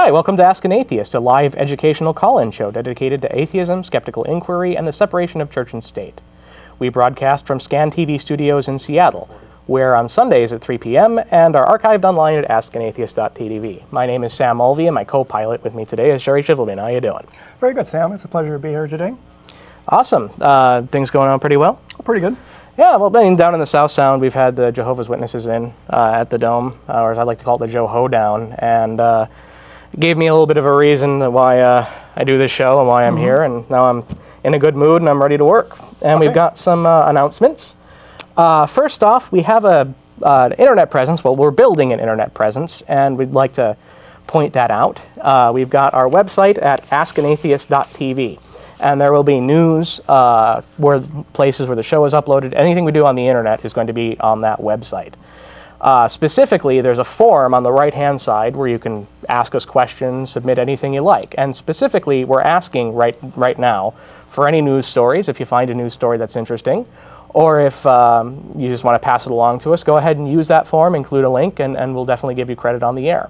Hi, welcome to Ask an Atheist, a live educational call-in show dedicated to atheism, skeptical inquiry, and the separation of church and state. We broadcast from SCANtv studios in Seattle. We're on Sundays at 3 p.m. and are archived online at SCANatheist.tv. My name is Sam Mulvey, and my co-pilot with me today is Sherry Shivelman. How you doing? Very good, Sam. It's a pleasure to be here today. Awesome. Things going on pretty well? Pretty good. Yeah, well, down in the South Sound, we've had the Jehovah's Witnesses in at the Dome, or as I like to call it, the Joe Hoedown, and it gave me a little bit of a reason why I do this show and why I'm here, and now I'm in a good mood and I'm ready to work. And we've got some announcements. First off, we have an internet presence. Well, we're building an internet presence, and we'd like to point that out. We've got our website at SCANatheist.tv. And there will be news, places where the show is uploaded. Anything we do on the internet is going to be on that website. Specifically, there's a form on the right-hand side where you can ask us questions, submit anything you like. And specifically, we're asking right now for any news stories. If you find a news story that's interesting, or if you just want to pass it along to us, go ahead and use that form, include a link, and we'll definitely give you credit on the air.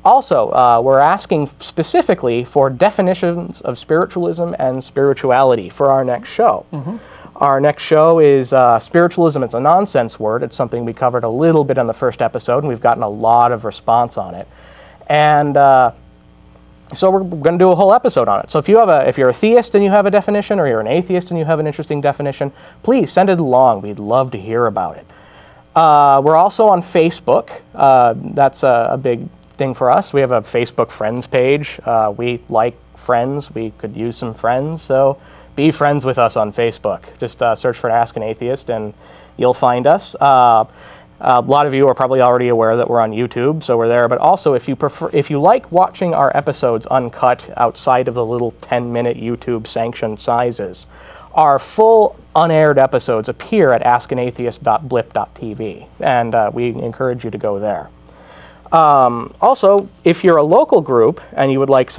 Also, we're asking specifically for definitions of spiritualism and spirituality for our next show. Our next show is Spiritualism. It's a nonsense word. It's something we covered a little bit on the first episode, and we've gotten a lot of response on it. And so we're going to do a whole episode on it. So if you're a theist and you have a definition, or you're an atheist and you have an interesting definition, please send it along. We'd love to hear about it. We're also on Facebook. That's a big thing for us. We have a Facebook friends page. We like friends. We could use some friends, so be friends with us on Facebook. Just search for Ask an Atheist and you'll find us. A lot of you are probably already aware that we're on YouTube, so we're there. But also, if you like watching our episodes uncut outside of the little 10-minute YouTube sanctioned sizes, our full unaired episodes appear at askanatheist.blip.tv, and we encourage you to go there. Also, if you're a local group and you would like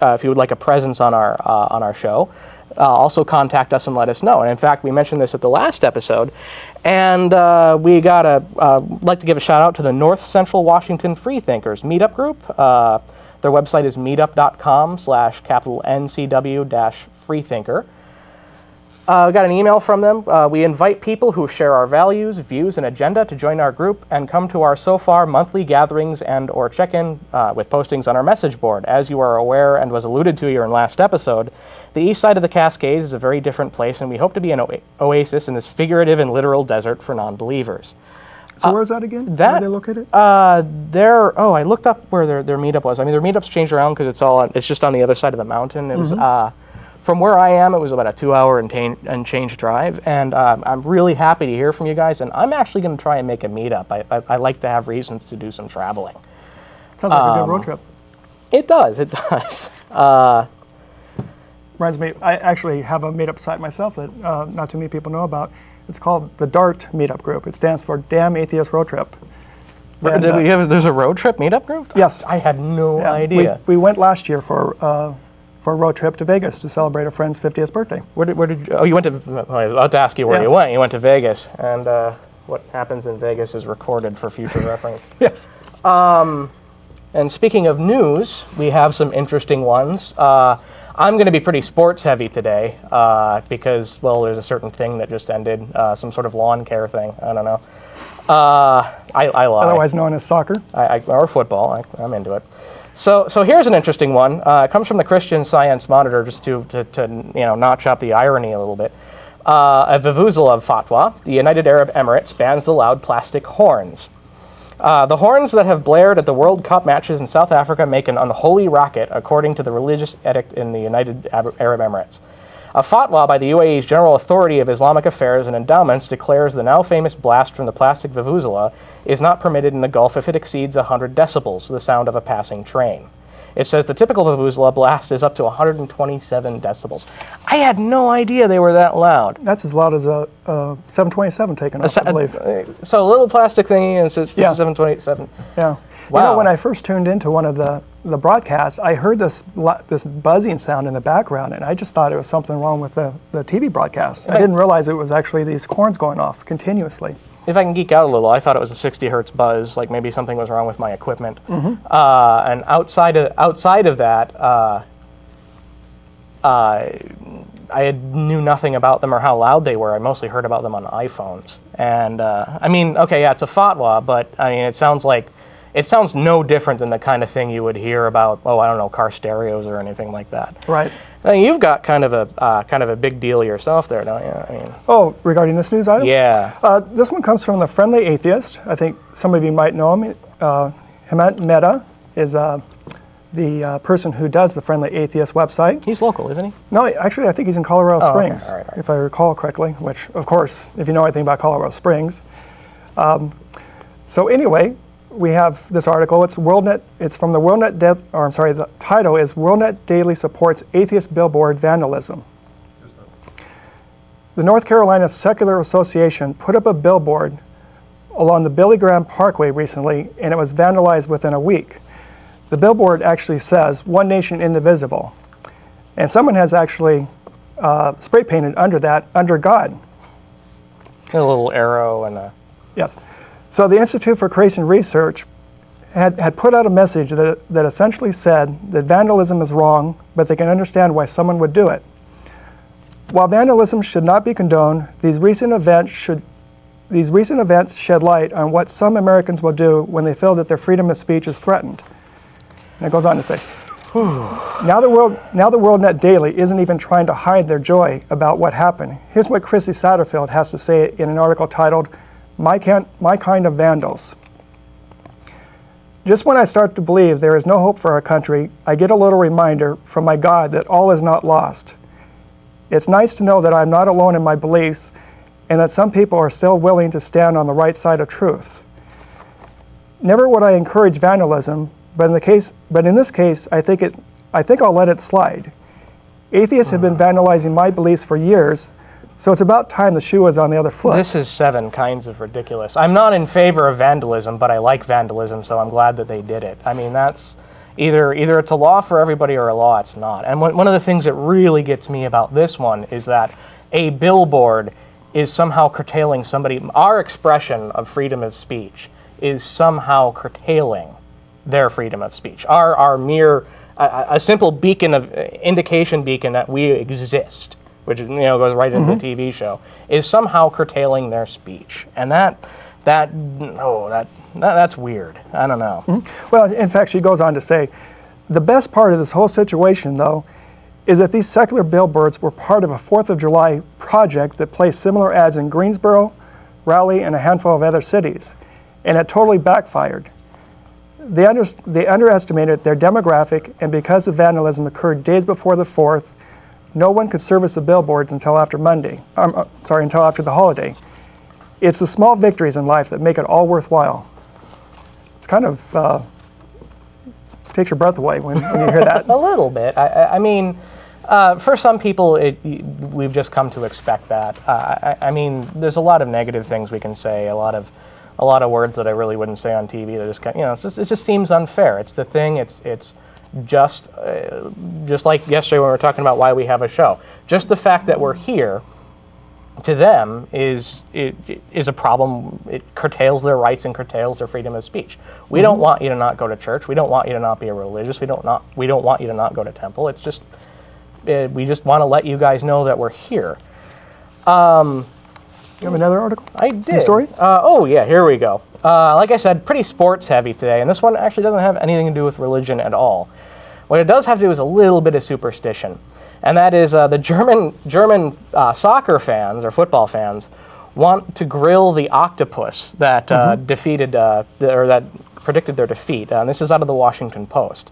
if you would like a presence on our show, also contact us and let us know. And in fact, we mentioned this at the last episode, and we like to give a shout out to the North Central Washington Freethinkers meetup group. Their website is meetup.com/NCW-freethinker. We got an email from them. We invite people who share our values, views, and agenda to join our group and come to our so far monthly gatherings and or check-in with postings on our message board. As you are aware and was alluded to here in last episode, the east side of the Cascades is a very different place, and we hope to be an oasis in this figurative and literal desert for non-believers. So where's that again? Where are they located? I looked up where their meetup was. I mean, their meetup's changed around because it's just on the other side of the mountain. It was from where I am, it was about a 2-hour and change drive, and I'm really happy to hear from you guys, and I'm actually going to try and make a meetup. I like to have reasons to do some traveling. Sounds like a good road trip. It does. Reminds me, I actually have a meetup site myself that not too many people know about. It's called the DART Meetup Group. It stands for Damn Atheist Road Trip. And, there's a road trip meetup group? Yes. I had no idea. We went last year for a road trip to Vegas to celebrate a friend's 50th birthday. Where did you? Oh, you went to. I was about to ask you where you went. You went to Vegas, and what happens in Vegas is recorded for future reference. Yes. And speaking of news, we have some interesting ones. I'm going to be pretty sports heavy today because, well, there's a certain thing that just ended, some sort of lawn care thing. I don't know. I lie. Otherwise known as soccer. Or football. I'm into it. So here's an interesting one. It comes from the Christian Science Monitor, just to notch up the irony a little bit. A Vuvuzela fatwa: the United Arab Emirates bans the loud plastic horns. The horns that have blared at the World Cup matches in South Africa make an unholy racket, according to the religious edict in the United Arab Emirates. A fatwa by the UAE's General Authority of Islamic Affairs and Endowments declares the now famous blast from the plastic vuvuzela is not permitted in the Gulf if it exceeds 100 decibels, the sound of a passing train. It says the typical vuvuzela blast is up to 127 decibels. I had no idea they were that loud. That's as loud as a 727 taken off, I believe. So a little plastic thingy, and it says 727. Yeah. Wow. You know, when I first tuned into one of the broadcasts, I heard this buzzing sound in the background, and I just thought it was something wrong with the TV broadcast. I didn't realize it was actually these horns going off continuously. if I can geek out a little, I thought it was a 60 hertz buzz, like maybe something was wrong with my equipment. And outside of that, I knew nothing about them or how loud they were. I mostly heard about them on iPhones. And I mean, okay, yeah, it's a fatwa, but I mean, it sounds no different than the kind of thing you would hear about, I don't know, car stereos or anything like that. Right. Now, you've got kind of a big deal yourself there, don't you? I mean, regarding this news item? Yeah. This one comes from the Friendly Atheist. I think some of you might know him. Hemant Mehta is the person who does the Friendly Atheist website. He's local, isn't he? No, actually, I think he's in Colorado Springs, okay. All right. if I recall correctly, which, of course, if you know anything about Colorado Springs. So anyway, we have this article. It's WorldNet. It's from the WorldNet. The title is WorldNet Daily Supports Atheist Billboard Vandalism. The North Carolina Secular Association put up a billboard along the Billy Graham Parkway recently, and it was vandalized within a week. The billboard actually says, "One Nation Indivisible." And someone has actually spray painted under that, "Under God." A little arrow and a... Yes. So the Institute for Creation Research had put out a message that essentially said that vandalism is wrong, but they can understand why someone would do it. While vandalism should not be condoned, these recent events shed light on what some Americans will do when they feel that their freedom of speech is threatened. And it goes on to say, now the WorldNet Daily isn't even trying to hide their joy about what happened. Here's what Chrissy Satterfield has to say in an article titled, My Kind of Vandals. Just when I start to believe there is no hope for our country, I get a little reminder from my God that all is not lost. It's nice to know that I'm not alone in my beliefs and that some people are still willing to stand on the right side of truth. Never would I encourage vandalism, but in this case, I think I'll let it slide. Atheists have been vandalizing my beliefs for years, so it's about time the shoe was on the other foot. This is 7 kinds of ridiculous. I'm not in favor of vandalism, but I like vandalism, so I'm glad that they did it. I mean, that's either it's a law for everybody or a law it's not. And one of the things that really gets me about this one is that a billboard is somehow curtailing somebody. Our expression of freedom of speech is somehow curtailing their freedom of speech. Our mere, a simple beacon of, indication beacon that we exist, which goes right into the TV show, is somehow curtailing their speech. And that's weird. I don't know. Well, in fact, she goes on to say, the best part of this whole situation, though, is that these secular billboards were part of a 4th of July project that placed similar ads in Greensboro, Raleigh, and a handful of other cities, and it totally backfired. They underestimated their demographic, and because the vandalism occurred days before the 4th, no one could service the billboards until after until after the holiday. It's the small victories in life that make it all worthwhile. It's kind of takes your breath away when you hear that. A little bit. I mean, for some people, we've just come to expect that. I mean, there's a lot of negative things we can say, a lot of words that I really wouldn't say on TV. That just it just seems unfair. It's the thing. It's just like yesterday when we were talking about why we have a show. Just the fact that we're here, to them, is a problem. It curtails their rights and curtails their freedom of speech. We don't want you to not go to church. We don't want you to not be a religious. We don't want you to not go to temple. It's just we just want to let you guys know that we're here. You have another article? I did. Your story? Yeah, here we go. Like I said, pretty sports heavy today, and this one actually doesn't have anything to do with religion at all. What it does have to do is a little bit of superstition, and that is the German soccer fans or football fans want to grill the octopus that defeated or that predicted their defeat. And this is out of the Washington Post.